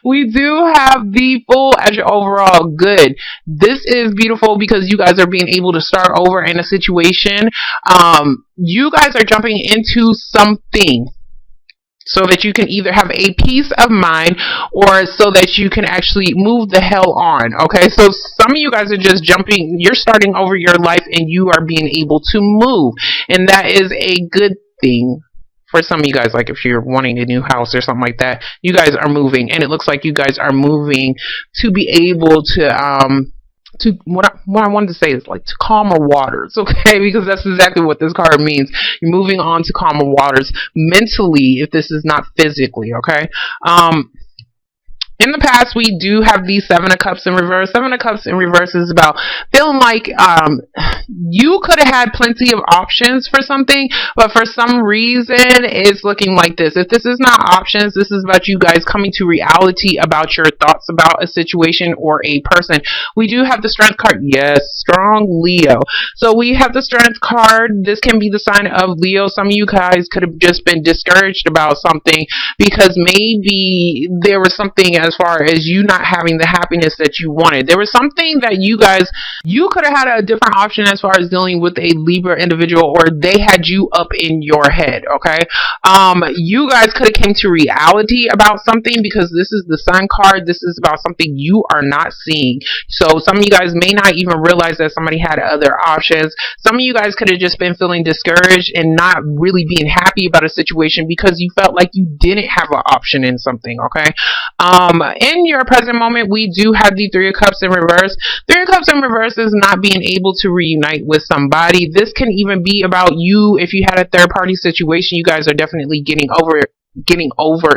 We do have the Fool as your overall good. This is beautiful because you guys are being able to start over in a situation. You guys are jumping into something so that you can either have a peace of mind or so that you can actually move the hell on. Okay, so some of you guys are just jumping, you're starting over your life and you are being able to move, and that is a good thing. For some of you guys, like if you're wanting a new house or something like that, you guys are moving, and it looks like you guys are moving to be able to what I wanted to say is like to calmer waters, okay? Because that's exactly what this card means. You're moving on to calmer waters mentally, if this is not physically, okay? In the past, we do have the Seven of Cups in reverse. Seven of Cups in reverse is about feeling like you could have had plenty of options for something, but for some reason, it's looking like this. If this is not options, this is about you guys coming to reality about your thoughts about a situation or a person. We do have the Strength card. Yes, strong Leo. So we have the Strength card. This can be the sign of Leo. Some of you guys could have just been discouraged about something because maybe there was something as far as you not having the happiness that you wanted. There was something that you could have had a different option as far as dealing with a Libra individual, or they had you up in your head, okay? You guys could have came to reality about something because this is the Sun card. This is about something you are not seeing. So some of you guys may not even realize that somebody had other options. Some of you guys could have just been feeling discouraged and not really being happy about a situation because you felt like you didn't have an option in something, okay? In your present moment, we do have the Three of Cups in reverse. Three of Cups in reverse is not being able to reunite with somebody. This can even be about you. If you had a third party situation, you guys are definitely getting over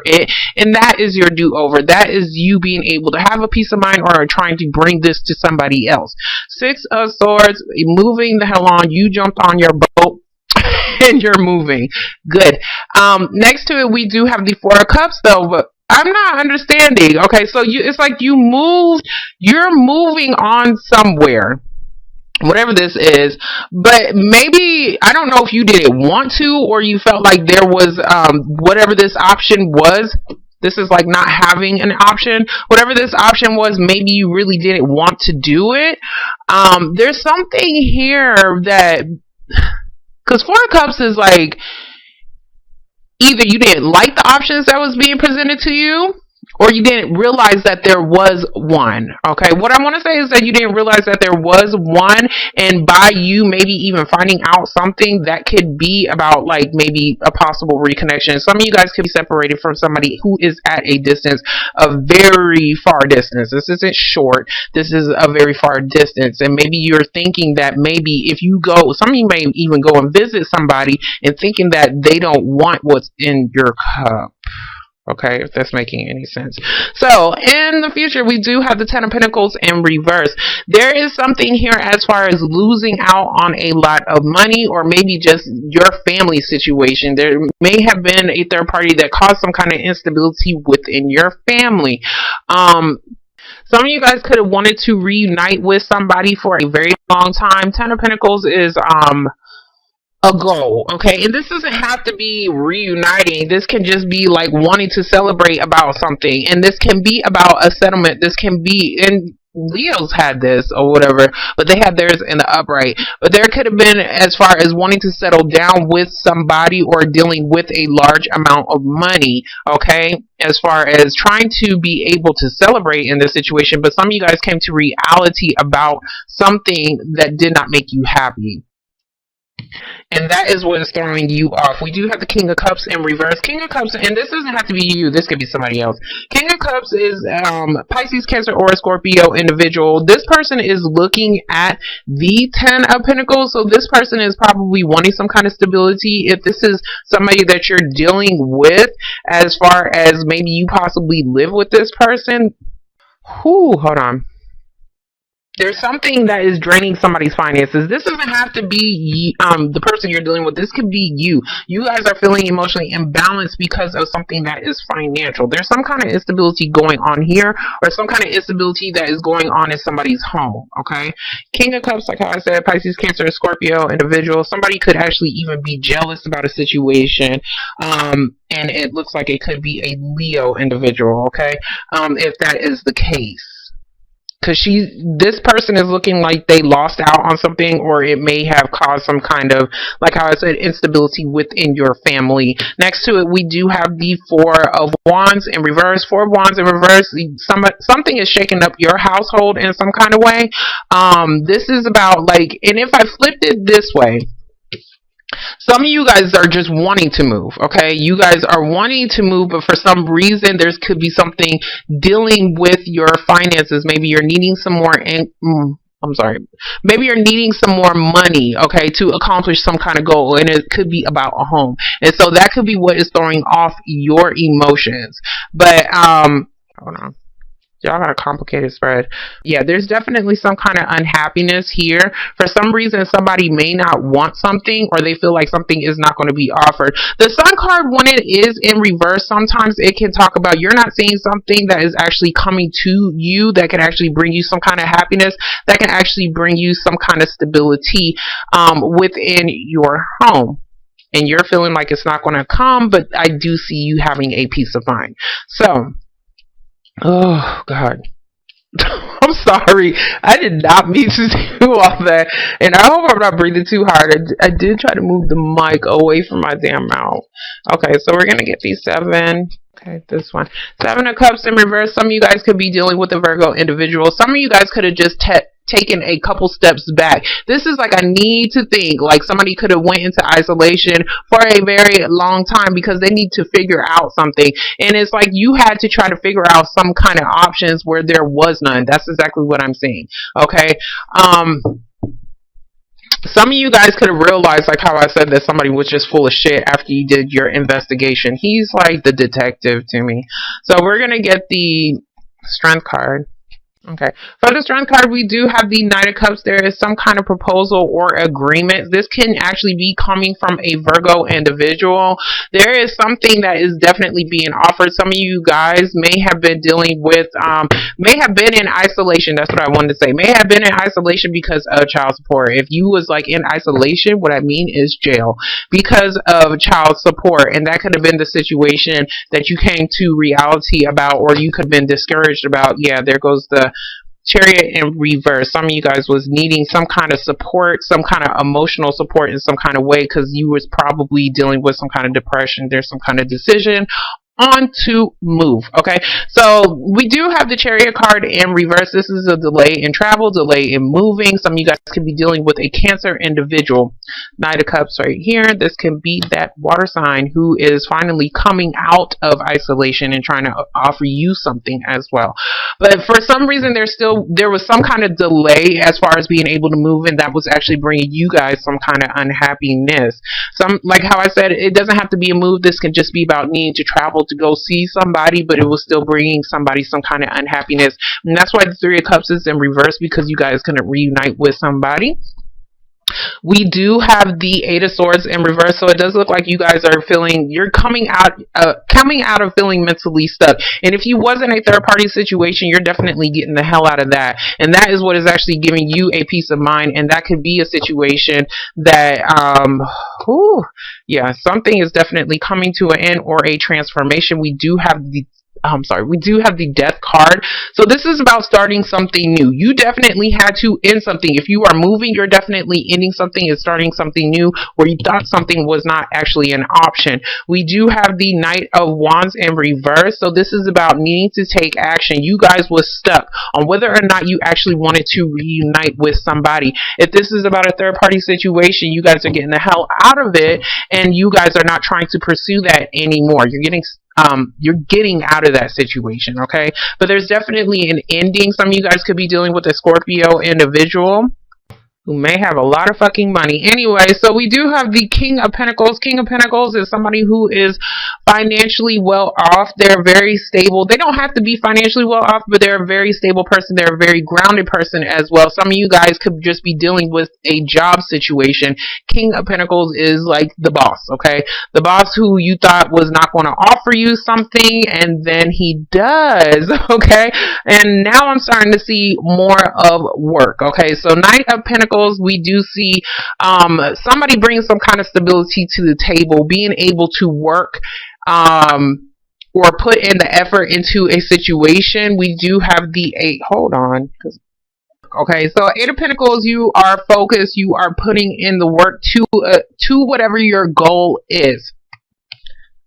it, and that is your do-over. That is you being able to have a peace of mind or trying to bring this to somebody else. Six of Swords, moving the hell on. You jumped on your boat and you're moving. Good. Next to it, we do have the Four of Cups though, but I'm not understanding. Okay, so it's like you're moving on somewhere, whatever this is, but maybe, I don't know if you didn't want to, or you felt like there was, whatever this option was, this is like not having an option, whatever this option was, maybe you really didn't want to do it. There's something here that, because Four of Cups is like, either you didn't like the options that was being presented to you, or you didn't realize that there was one. Okay, what I want to say is that you didn't realize that there was one, and by you maybe even finding out something that could be about like maybe a possible reconnection. Some of you guys could be separated from somebody who is at a distance, a very far distance. This isn't short, this is a very far distance, and maybe you're thinking that maybe if you go, some of you may even go and visit somebody and thinking that they don't want what's in your cup. Okay, if that's making any sense. So, in the future, we do have the Ten of Pentacles in reverse. There is something here as far as losing out on a lot of money, or maybe just your family situation. There may have been a third party that caused some kind of instability within your family. Some of you guys could have wanted to reunite with somebody for a very long time. Ten of Pentacles is, a goal, okay? And this doesn't have to be reuniting. This can just be like wanting to celebrate about something, and this can be about a settlement. This can be, and Leo's had this or whatever, but they had theirs in the upright. But there could have been as far as wanting to settle down with somebody or dealing with a large amount of money, okay? As far as trying to be able to celebrate in this situation, but some of you guys came to reality about something that did not make you happy. And that is what is throwing you off. We do have the King of Cups in reverse. King of Cups, and this doesn't have to be you. This could be somebody else. King of Cups is Pisces, Cancer, or Scorpio individual. This person is looking at the Ten of Pentacles. So this person is probably wanting some kind of stability. If this is somebody that you're dealing with, as far as maybe you possibly live with this person. Hold on. There's something that is draining somebody's finances. This doesn't have to be the person you're dealing with. This could be you. You guys are feeling emotionally imbalanced because of something that is financial. There's some kind of instability going on here, or some kind of instability that is going on in somebody's home. Okay, King of Cups, like how I said, Pisces, Cancer, Scorpio individual. Somebody could actually even be jealous about a situation, and it looks like it could be a Leo individual. Okay, if that is the case, because this person is looking like they lost out on something, or it may have caused some kind of, like how I said, instability within your family. Next to it, we do have the Four of Wands in reverse. Four of Wands in reverse, something is shaking up your household in some kind of way. This is about, like, and if I flipped it this way, some of you guys are just wanting to move. Okay, you guys are wanting to move, but for some reason there could be something dealing with your finances. Maybe you're needing some more I'm sorry. Maybe you're needing some more money, okay, to accomplish some kind of goal, and it could be about a home. And so that could be what is throwing off your emotions. But hold on. Y'all got a complicated spread. Yeah, there's definitely some kind of unhappiness here. For some reason, somebody may not want something, or they feel like something is not going to be offered. The Sun card, when it is in reverse, sometimes it can talk about you're not seeing something that is actually coming to you that can actually bring you some kind of happiness, that can actually bring you some kind of stability within your home. And you're feeling like it's not going to come, but I do see you having a peace of mind. So, oh God. I'm sorry. I did not mean to do all that. And I hope I'm not breathing too hard. I did try to move the mic away from my damn mouth. Okay, so we're going to get these 7. Okay, this one. 7 of Cups in reverse. Some of you guys could be dealing with a Virgo individual. Some of you guys could have just taken a couple steps back. This is like a need to think. Like somebody could have went into isolation for a very long time because they need to figure out something. And it's like you had to try to figure out some kind of options where there was none. That's exactly what I'm saying. Okay. Some of you guys could have realized, like how I said, that somebody was just full of shit after you did your investigation. He's like the detective to me. So we're going to get the Strength card. Okay. For the Strength card, we do have the Knight of Cups. There is some kind of proposal or agreement. This can actually be coming from a Virgo individual. There is something that is definitely being offered. Some of you guys may have been dealing with, may have been in isolation. That's what I wanted to say. May have been in isolation because of child support. If you was like in isolation, what I mean is jail because of child support. And that could have been the situation that you came to reality about, or you could have been discouraged about. Yeah, there goes the Chariot in reverse. Some of you guys was needing some kind of support, some kind of emotional support in some kind of way, because you was probably dealing with some kind of depression. There's some kind of decision on to move. Okay, so we do have the Chariot card in reverse. This is a delay in travel, delay in moving. Some of you guys could be dealing with a Cancer individual. Knight of Cups right here. This can be that water sign who is finally coming out of isolation and trying to offer you something as well. But for some reason, there was some kind of delay as far as being able to move, and that was actually bringing you guys some kind of unhappiness. Some, like how I said, it doesn't have to be a move. This can just be about needing to travel to go see somebody, but it was still bringing somebody some kind of unhappiness. And that's why the Three of Cups is in reverse, because you guys couldn't reunite with somebody. We do have the Eight of Swords in reverse, so it does look like you guys are feeling, you're coming out of feeling mentally stuck. And if you was in a third party situation, you're definitely getting the hell out of that. And that is what is actually giving you a peace of mind. And that could be a situation that, yeah, something is definitely coming to an end or a transformation. We do have the Death card. So this is about starting something new. You definitely had to end something. If you are moving, you're definitely ending something and starting something new where you thought something was not actually an option. We do have the Knight of Wands in reverse. So this is about needing to take action. You guys was stuck on whether or not you actually wanted to reunite with somebody. If this is about a third party situation, you guys are getting the hell out of it, and you guys are not trying to pursue that anymore. You're getting out of that situation, okay? But there's definitely an ending. Some of you guys could be dealing with a Scorpio individual. who may have a lot of fucking money. Anyway, so we do have the King of Pentacles. King of Pentacles is somebody who is financially well off. They're very stable. They don't have to be financially well off, but they're a very stable person. They're a very grounded person as well. Some of you guys could just be dealing with a job situation. King of Pentacles is like the boss, okay? The boss who you thought was not going to offer you something, and then he does, okay? And now I'm starting to see more of work, okay? So Knight of Pentacles, we do see somebody bring some kind of stability to the table, being able to work or put in the effort into a situation. We do have the 8. Hold on. Okay, so 8 of Pentacles, you are focused. You are putting in the work to whatever your goal is.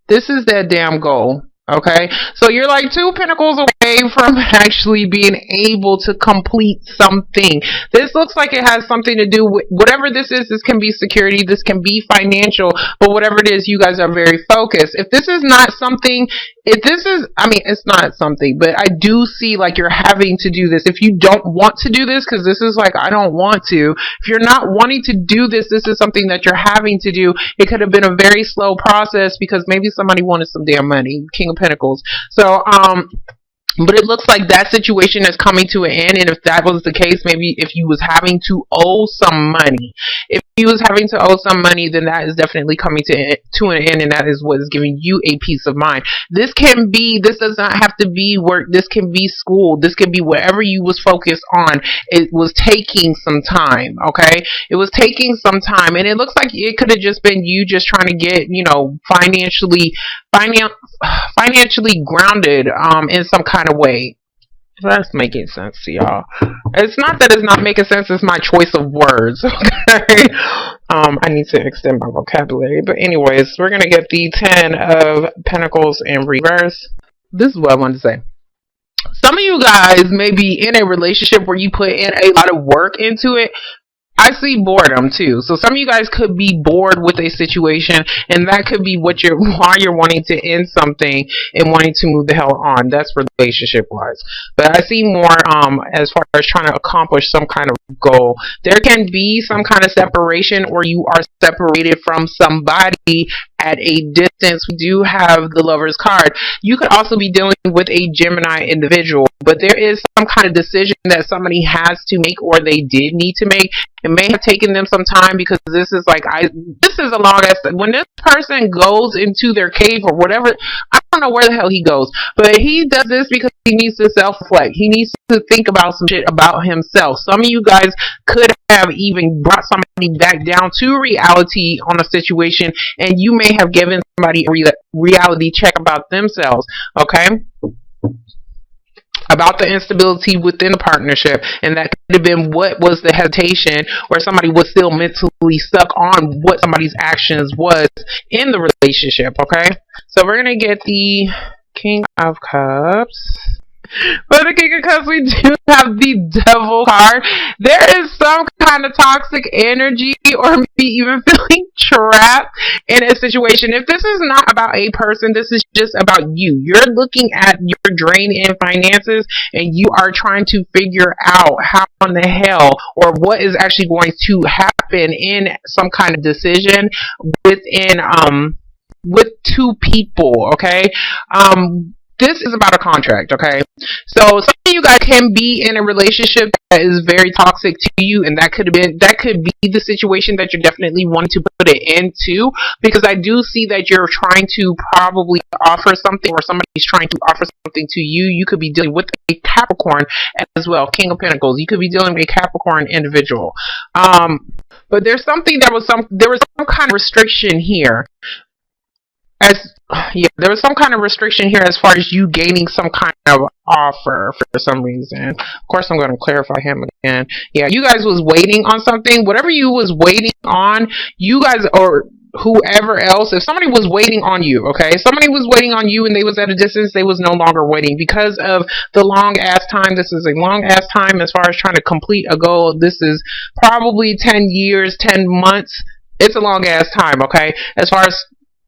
This is that damn goal. Okay, so you're like 2 pentacles away from actually being able to complete something. This looks like it has something to do with whatever this is. This can be security, this can be financial, but whatever it is, you guys are very focused. If this is not something, it's not something, but I do see like you're having to do this. If you don't want to do this, because this is like, I don't want to. If you're not wanting to do this, this is something that you're having to do. It could have been a very slow process because maybe somebody wanted some damn money. King of Pentacles. So, but it looks like that situation is coming to an end. And if that was the case, maybe if you was having to owe some money, if you was having to owe some money, then that is definitely coming to an end, and that is what is giving you a peace of mind. This does not have to be work. This can be school. This can be whatever you was focused on. It was taking some time, okay? It was taking some time, and it looks like it could have just been you just trying to get, financially grounded in some kind of way. That's making sense to y'all. It's not that it's not making sense, it's my choice of words. Okay. I need to extend my vocabulary. But anyways, we're gonna get the 10 of Pentacles in reverse. This is what I wanted to say. Some of you guys may be in a relationship where you put in a lot of work into it. I see boredom too. So some of you guys could be bored with a situation, and that could be why you're wanting to end something and wanting to move the hell on. That's relationship wise. But I see more as far as trying to accomplish some kind of goal. There can be some kind of separation, or you are separated from somebody at a distance. We do have the Lover's card. You could also be dealing with a Gemini individual, but there is some kind of decision that somebody has to make, or they did need to make. It may have taken them some time, because this is a long ass. When this person goes into their cave or whatever, I don't know where the hell he goes, but he does this because he needs to self-reflect. He needs to think about some shit about himself. Some of you guys could have even brought somebody back down to reality on a situation, and you may have given somebody a reality check about themselves, okay? About the instability within the partnership, and that could have been what was the hesitation, where somebody was still mentally stuck on what somebody's actions was in the relationship, okay? So we're going to get the King of Cups. For the King of Cups, we do have the Devil card. There is some kind of toxic energy, or maybe even feeling trapped in a situation. If this is not about a person, this is just about you. You're looking at your drain in finances, and you are trying to figure out how in the hell, or what is actually going to happen in some kind of decision within with 2 people, okay? This is about a contract, okay? So some of you guys can be in a relationship that is very toxic to you, and that could be the situation that you're definitely wanting to put it into, because I do see that you're trying to probably offer something, or somebody's trying to offer something to you. You could be dealing with a Capricorn as well, King of Pentacles. You could be dealing with a Capricorn individual. But there was some kind of restriction here. There was some kind of restriction here as far as you gaining some kind of offer for some reason. Of course, I'm going to clarify him again. Yeah, you guys was waiting on something. Whatever you was waiting on, you guys, or whoever else, if somebody was waiting on you, okay? Somebody was waiting on you and they was at a distance, they was no longer waiting because of the long ass time. This is a long ass time as far as trying to complete a goal. This is probably 10 years, 10 months. It's a long ass time, okay? As far as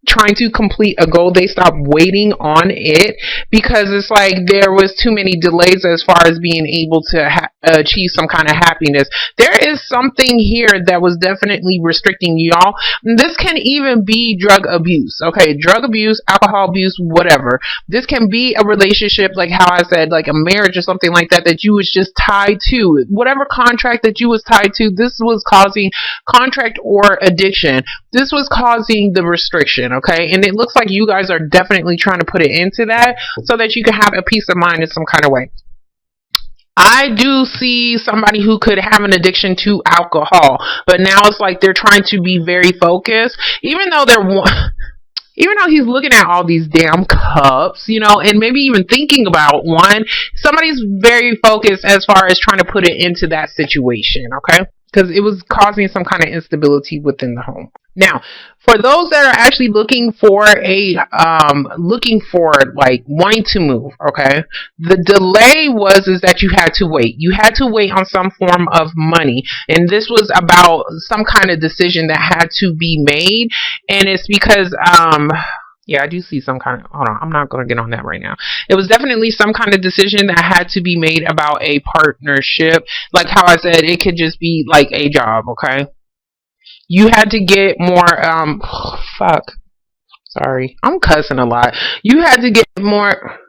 trying to complete a goal, they stopped waiting on it because it's like there was too many delays as far as being able to achieve some kind of happiness. There is something here that was definitely restricting y'all. This can even be drug abuse, okay? Drug abuse, alcohol abuse, whatever. This can be a relationship, like how I said, like a marriage or something like that, that you was just tied to. Whatever contract that you was tied to, this was causing contract or addiction. This was causing the restriction, okay? And it looks like you guys are definitely trying to put it into that so that you can have a peace of mind in some kind of way. I do see somebody who could have an addiction to alcohol, but now it's like they're trying to be very focused, even though he's looking at all these damn cups, you know, and maybe even thinking about one, somebody's very focused as far as trying to put it into that situation, okay? Because it was causing some kind of instability within the home. Now, for those that are actually looking for like wanting to move, okay, the delay is that you had to wait. You had to wait on some form of money, and this was about some kind of decision that had to be made, and it's because yeah, I do see some kind of, hold on, I'm not going to get on that right now. It was definitely some kind of decision that had to be made about a partnership. Like how I said, it could just be like a job, okay? You had to get more, fuck. Sorry. I'm cussing a lot. You had to get more,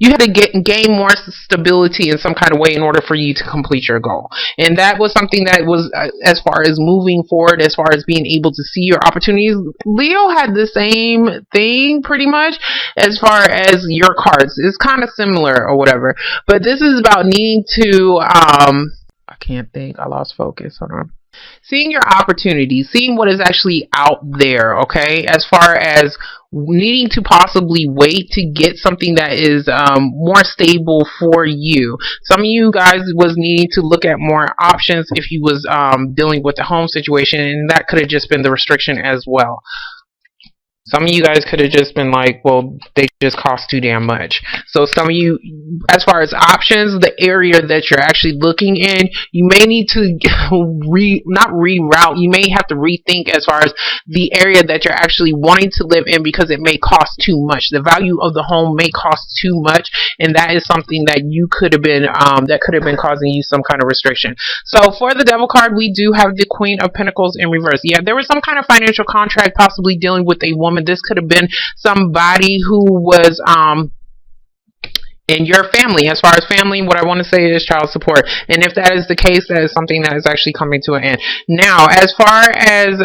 gain more stability in some kind of way in order for you to complete your goal. And that was something that was, as far as moving forward, as far as being able to see your opportunities. Leo had the same thing pretty much as far as your cards. It's kind of similar or whatever. But this is about needing to, I can't think. I lost focus. Hold on. Seeing your opportunities, seeing what is actually out there, okay, as far as needing to possibly wait to get something that is more stable for you. Some of you guys was needing to look at more options if you was dealing with the home situation, and that could have just been the restriction as well. Some of you guys could have just been like, well, they just cost too damn much. So some of you, as far as options, the area that you're actually looking in, you may need to not reroute, you may have to rethink as far as the area that you're actually wanting to live in, because it may cost too much. The value of the home may cost too much, and that is something that you could have been, that could have been causing you some kind of restriction. So for the Devil card, we do have the Queen of Pentacles in reverse. Yeah, there was some kind of financial contract possibly dealing with a woman. This could have been somebody who was in your family. As far as family, what I want to say is child support. And if that is the case, that is something that is actually coming to an end. Now, as far as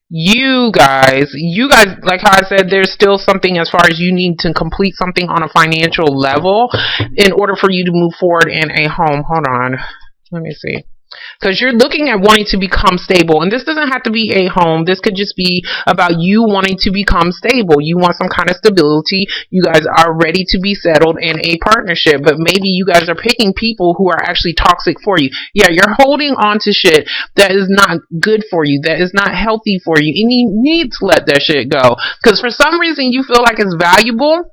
you guys, like how I said, there's still something as far as you need to complete something on a financial level in order for you to move forward in a home. Hold on. Let me see. Because you're looking at wanting to become stable, and this doesn't have to be a home. This could just be about you wanting to become stable. You want some kind of stability. You guys are ready to be settled in a partnership, but maybe you guys are picking people who are actually toxic for you. Yeah, you're holding on to shit that is not good for you, that is not healthy for you, and you need to let that shit go. Because for some reason you feel like it's valuable,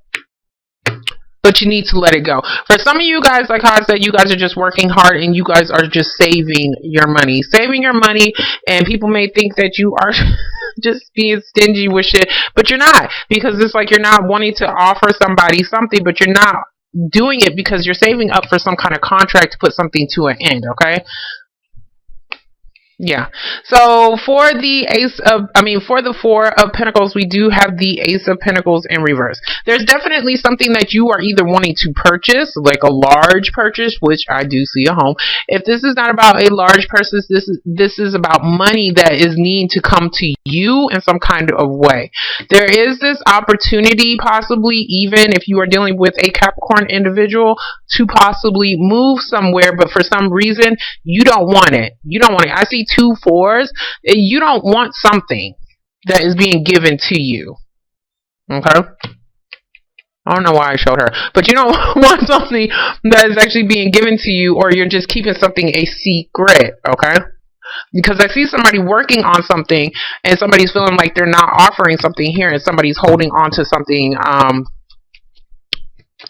but you need to let it go. For some of you guys, like how I said, you guys are just working hard and you guys are just saving your money. And people may think that you are just being stingy with shit, but you're not. Because it's like you're not wanting to offer somebody something, but you're not doing it because you're saving up for some kind of contract to put something to an end, okay? Yeah. So for the Four of Pentacles, we do have the Ace of Pentacles in reverse. There's definitely something that you are either wanting to purchase, like a large purchase, which I do see a home. If this is not about a large purchase, this is about money that is needing to come to you in some kind of way. There is this opportunity, possibly even if you are dealing with a Capricorn individual, to possibly move somewhere, but for some reason you don't want it. I see 2 4s. You don't want something that is being given to you. Okay? I don't know why I showed her, but you don't want something that is actually being given to you, or you're just keeping something a secret. Okay? Because I see somebody working on something and somebody's feeling like they're not offering something here, and somebody's holding on to something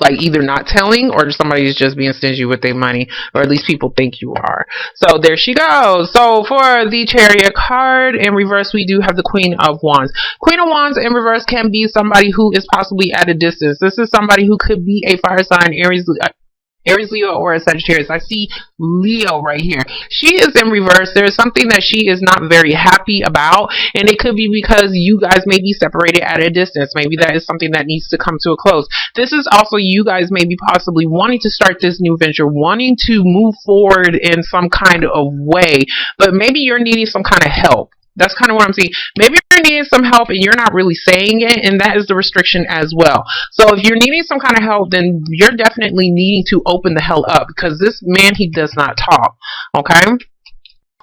like either not telling or somebody's just being stingy with their money, or at least people think you are. So there she goes. So for the Chariot card in reverse, we do have the Queen of Wands. Queen of Wands in reverse can be somebody who is possibly at a distance. This is somebody who could be a fire sign, Aries, Leo, or a Sagittarius. I see Leo right here. She is in reverse. There's something that she is not very happy about, and it could be because you guys may be separated at a distance. Maybe that is something that needs to come to a close. This is also you guys maybe possibly wanting to start this new venture, wanting to move forward in some kind of way, but maybe you're needing some kind of help. That's kind of what I'm seeing. Maybe you're needing some help and you're not really saying it, and that is the restriction as well. So if you're needing some kind of help, then you're definitely needing to open the hell up, because this man, he does not talk, okay?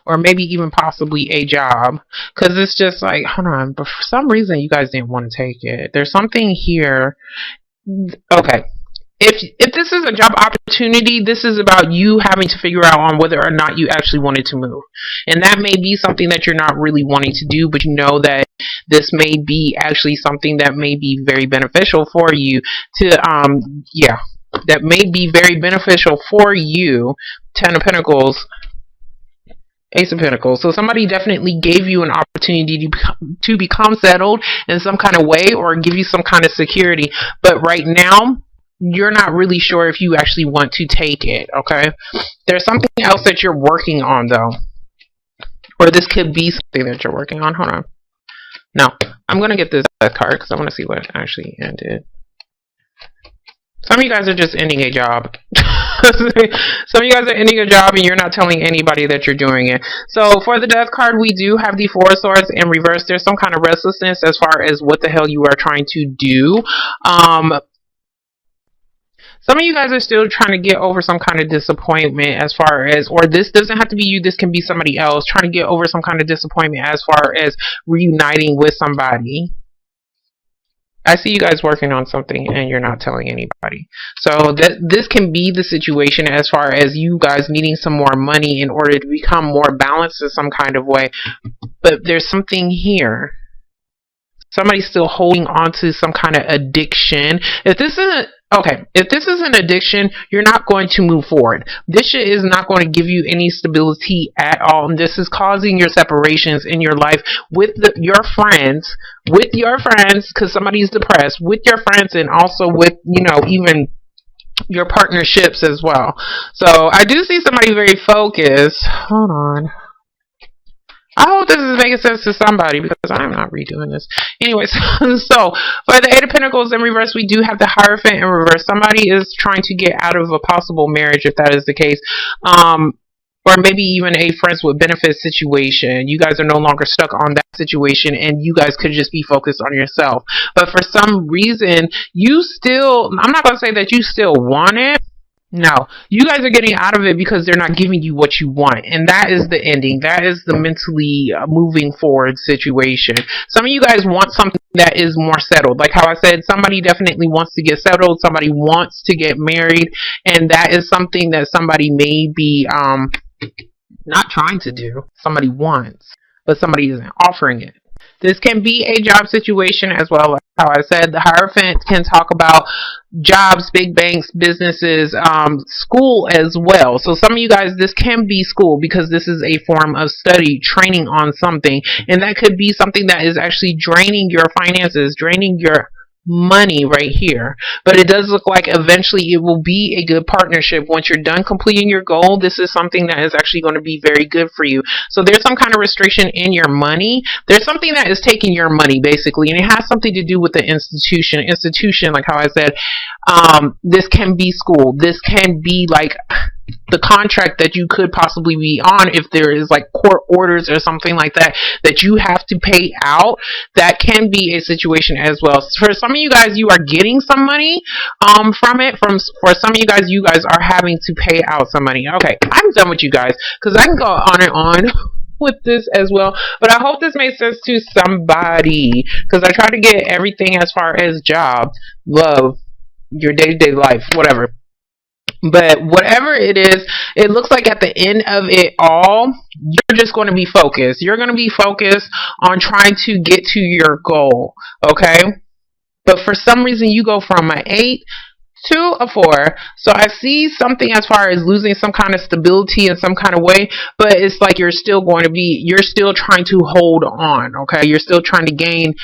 Or maybe even possibly a job, because it's just like, hold on, but for some reason you guys didn't want to take it. There's something here. Okay. If this is a job opportunity, this is about you having to figure out on whether or not you actually wanted to move. And that may be something that you're not really wanting to do, but you know that this may be actually something that may be very beneficial for you to, that may be very beneficial for you. 10 of Pentacles, Ace of Pentacles. So somebody definitely gave you an opportunity to become settled in some kind of way, or give you some kind of security. But right now, you're not really sure if you actually want to take it, okay? There's something else that you're working on, though. Or this could be something that you're working on. Hold on. No, I'm going to get this card because I want to see what actually ended. Some of you guys are just ending a job. Some of you guys are ending a job and you're not telling anybody that you're doing it. So for the Death card, we do have the Four of Swords in reverse. There's some kind of restlessness as far as what the hell you are trying to do. Some of you guys are still trying to get over some kind of disappointment as far as, or this doesn't have to be you, this can be somebody else, trying to get over some kind of disappointment as far as reuniting with somebody. I see you guys working on something and you're not telling anybody. So this can be the situation as far as you guys needing some more money in order to become more balanced in some kind of way. But there's something here. Somebody's still holding on to some kind of addiction. If this is an addiction, you're not going to move forward. This shit is not going to give you any stability at all. And this is causing your separations in your life with your friends, because somebody's depressed, with your friends, and also with, even your partnerships as well. So I do see somebody very focused. Hold on. I hope this is making sense to somebody, because I'm not redoing this. Anyways, so for the Eight of Pentacles in reverse, we do have the Hierophant in reverse. Somebody is trying to get out of a possible marriage, if that is the case. Or maybe even a friends with benefits situation. You guys are no longer stuck on that situation, and you guys could just be focused on yourself. But for some reason, I'm not going to say that you still want it. No, you guys are getting out of it because they're not giving you what you want. And that is the ending. That is the mentally moving forward situation. Some of you guys want something that is more settled. Like how I said, somebody definitely wants to get settled. Somebody wants to get married. And that is something that somebody may be not trying to do. Somebody wants, but somebody isn't offering it. This can be a job situation as well. Like how I said, the Hierophant can talk about jobs, big banks, businesses, school as well. So some of you guys, this can be school, because this is a form of study, training on something. And that could be something that is actually draining your finances, draining your money right here. But it does look like eventually it will be a good partnership. Once you're done completing your goal, this is something that is actually going to be very good for you. So there's some kind of restriction in your money. There's something that is taking your money, basically, and it has something to do with the institution, like how I said. This can be school. This can be like the contract that you could possibly be on, if there is like court orders or something like that that you have to pay out. That can be a situation as well. For some of you guys, you are getting some money from it. For some of you guys are having to pay out some money. Okay, I'm done with you guys, because I can go on and on with this as well, but I hope this made sense to somebody, because I try to get everything as far as job, love, your day-to-day life, whatever. But whatever it is, it looks like at the end of it all, you're just going to be focused. You're going to be focused on trying to get to your goal, okay? But for some reason, you go from an 8 Two of four. So I see something as far as losing some kind of stability in some kind of way, but it's like you're still trying to hold on. Okay. You're still trying to gain,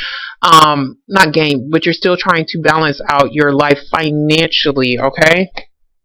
not gain, but you're still trying to balance out your life financially. Okay.